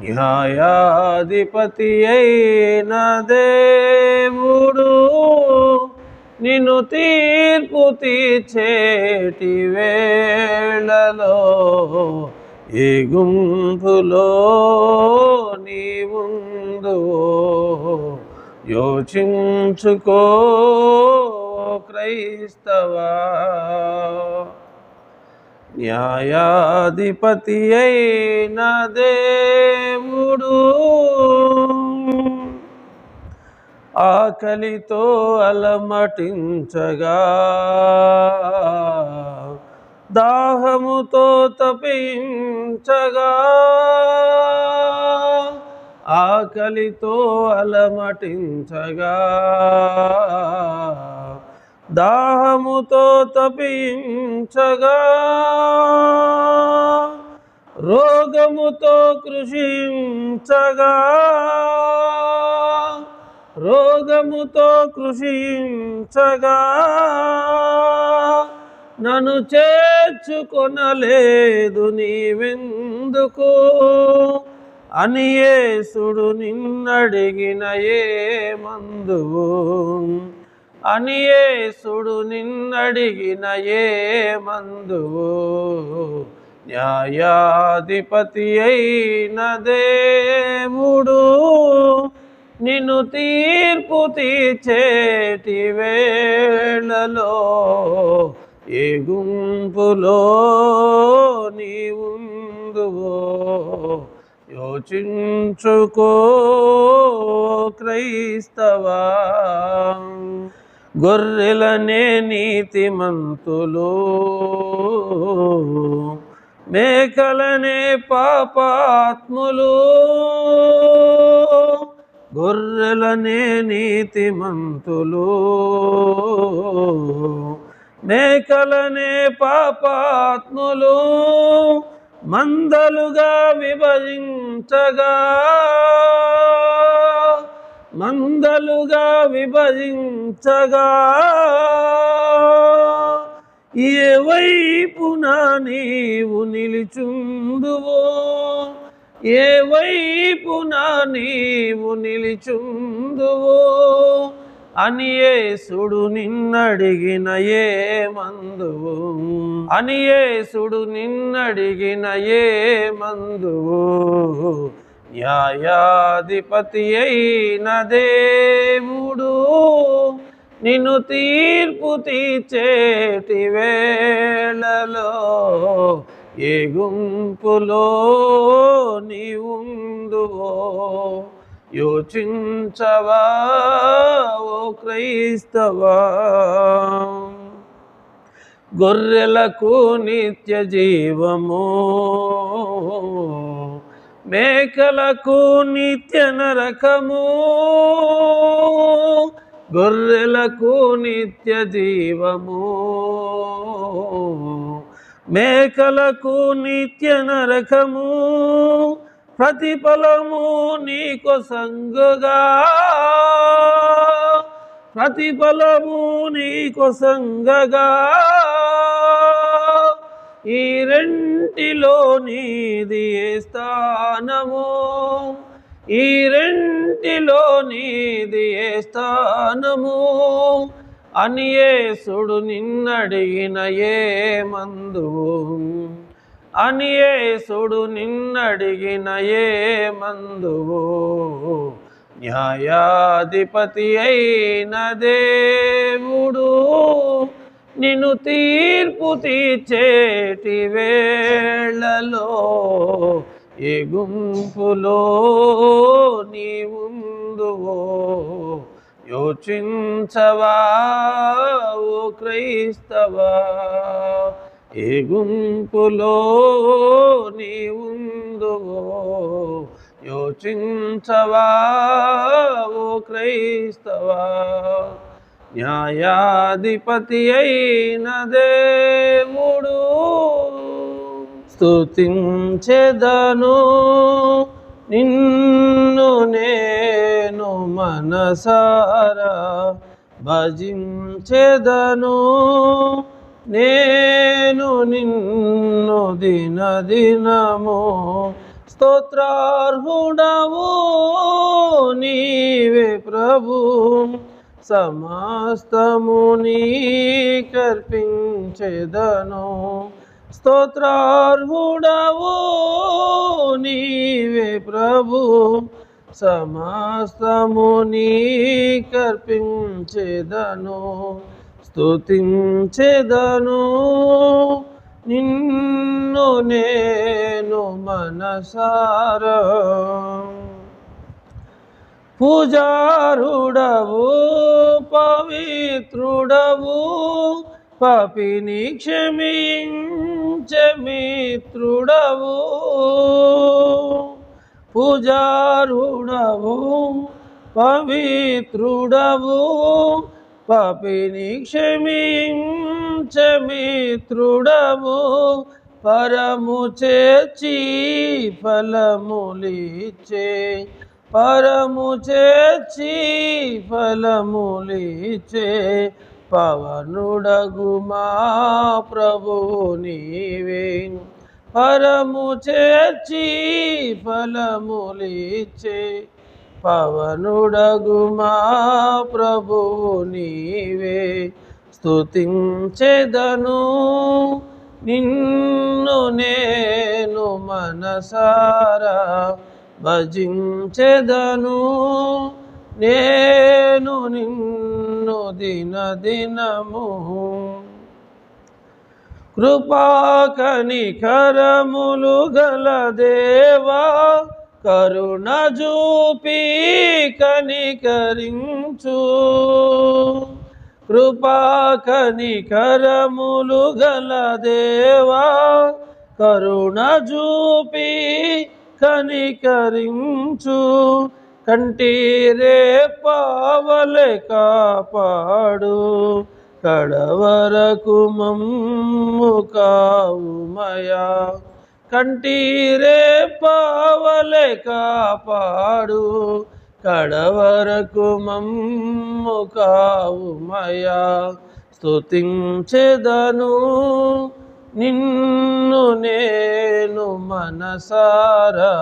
న్యాయాధిపతి అయిన దేవుడు నిన్ను తీర్పు తీర్చేటి వేళలో ఏ గుంపులో నీవుందువో యోచించుకో క్రైస్తవా. న్యాయాధిపతి అయిన దేవుడు ఆకలితో అలమటించగా, దాహముతో తపించగా, ఆకలితో అలమటించగా, దాహముతో తపించగా, రోగముతో కృషించగా, రోగముతో కృషించగా, నన్ను చేర్చుకొనలేదు నీవెందుకు అని యేసుడు నిన్నడిగిన ఏమందువు, అని యేసుడు నిన్నడిగిన ఏమందువు. న్యాయాధిపతి అయిన దేవుడు నిన్ను తీర్పు తీర్చేటి వేళలో ఏ గుంపులో నీవుందువో యోచించుకో క్రైస్తవా. గొర్రెలనే నీతిమంతులు, మేకలనే పాపాత్ములు, గొర్రెలనే నీతిమంతులు, మేకలనే పాపాత్ములు, మందలుగా విభజించగా, మందలుగా విభజించగా, ఏ వైపున నీవు నిలిచుందువో, ఏ వైపున నీవు నిలిచుందువో అని యేసుడు నిన్నడిగిన ఏమందువు, అని యేసుడు నిన్నడిగిన ఏమందువు. న్యాయాధిపతి అయిన దేవుడు నిన్ను తీర్పు తీర్చేటి వేళలో ఏ గుంపులో నీవుందువో యోచించవా ఓ క్రైస్తవా. గొర్రెలకు నిత్య జీవము, మేకలకు నిత్య నరకము, గొర్రెలకు నిత్య జీవము, మేకలకు నిత్య నరకము, ప్రతిఫలము నీకొసంగుగా, ప్రతిఫలము నీకొసంగగా, ఈ రెంటిలో నీది ఏ స్థానము, ఈ రెంటిలో నీది ఏ స్థానము అని యేసుడు నిన్నడిగిన ఏమందువు, అని యేసుడు నిన్నడిగిన ఏమందువు. న్యాయాధిపతి అయిన దేవుడు నిన్ను తీర్పు తీర్చేటి వేళలో ఏ గుంపులో నీవుందువో యోచించవా ఓ క్రైస్తవా. ఏ గుంపులో నీవుందువో యోచించవా ఓ క్రైస్తవా. న్యాయాధిపతి అయిన దేవుడు స్తుతించెదను నిన్ను నేను మనసారా, భజించెదను నేను నిన్ను దినదినము, స్తోత్రార్హుడవు నీవే ప్రభు, సమస్తము నీకర్పించెదను. స్తోత్రార్హుడవు నీవే ప్రభు, సమస్తము నీకర్పించెదను. స్తుతించెదను నిన్ను నేను మనసారా. పూజారుడవు పవిత్రుడవు, పాపిని క్షమించే మిత్రుడవు. పూజారుడవు పవిత్రుడవు, పాపిని క్షమించే మిత్రుడవు. పరము చేర్చి ఫలములిచ్చే, పరము చేర్చి ఫలములిచ్చే పవనుడగు మా ప్రభువు నీవే. పరము చేర్చి ఫలములిచ్చే పవనుడగు మా ప్రభువు నీవే. స్తుతించెదను నిన్ను నేను మనసారా, భజించెదను నేను నిన్ను దినదినము. కృపా కనికరములు గల దేవా, కరుణ చూపి కనికరించు. కృపా కనికరములు గల దేవా, కరుణ చూపి కనికరించు. కంటిరే పావలే కాపాడు, కడవరకు మమ్ము కావుమయా. కంటిరే పావలే కాపాడు, కడవరకు మమ్ము కావుమయా. స్తుతించెదను నిన్ను నేను మనసారా,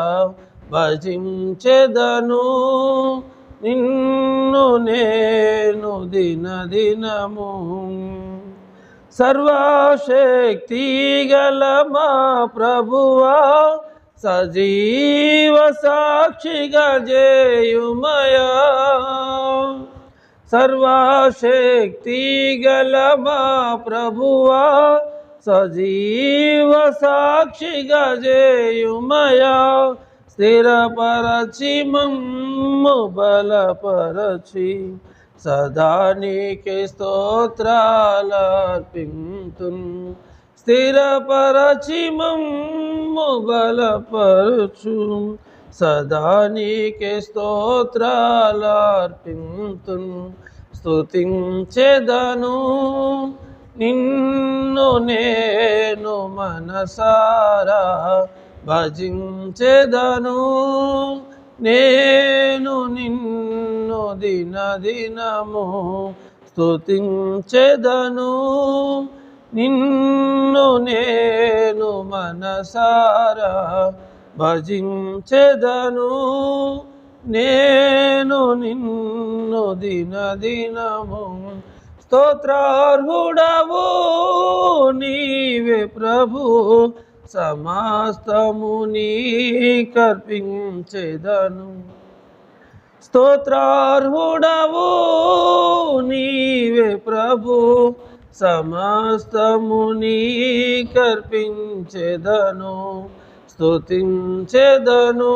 భజించెదను నిన్ను నేను దినదినము. సర్వశక్తి గల మా ప్రభువా, సజీవ సాక్షిగా చేయుమయా. సర్వశక్తి గల మా ప్రభువా, సజీవ సాక్షిగా చేయుమయా. స్థిరపరచి మమ్ము బలపరచి, సదా నీకే స్తోత్రాలర్పింతున్. స్థిరపరచి మమ్ము బలపరచు, సదా నీకే స్తోత్రాలర్పింతున్. స్తుతించెదను నిన్ను నేను మనసారా, భజించెదను నేను నిన్ను దినదినము. స్తుతించెదను నిన్ను నేను మనసారా, భజించెదను నేను నిన్ను దినదినము. స్తోత్రార్హుడవు నీవే ప్రభు, సమస్తము నీకర్పించెదను. స్తోత్రార్హుడవు నీవే ప్రభు, సమస్తము నీకర్పించెదను. స్తుతించెదను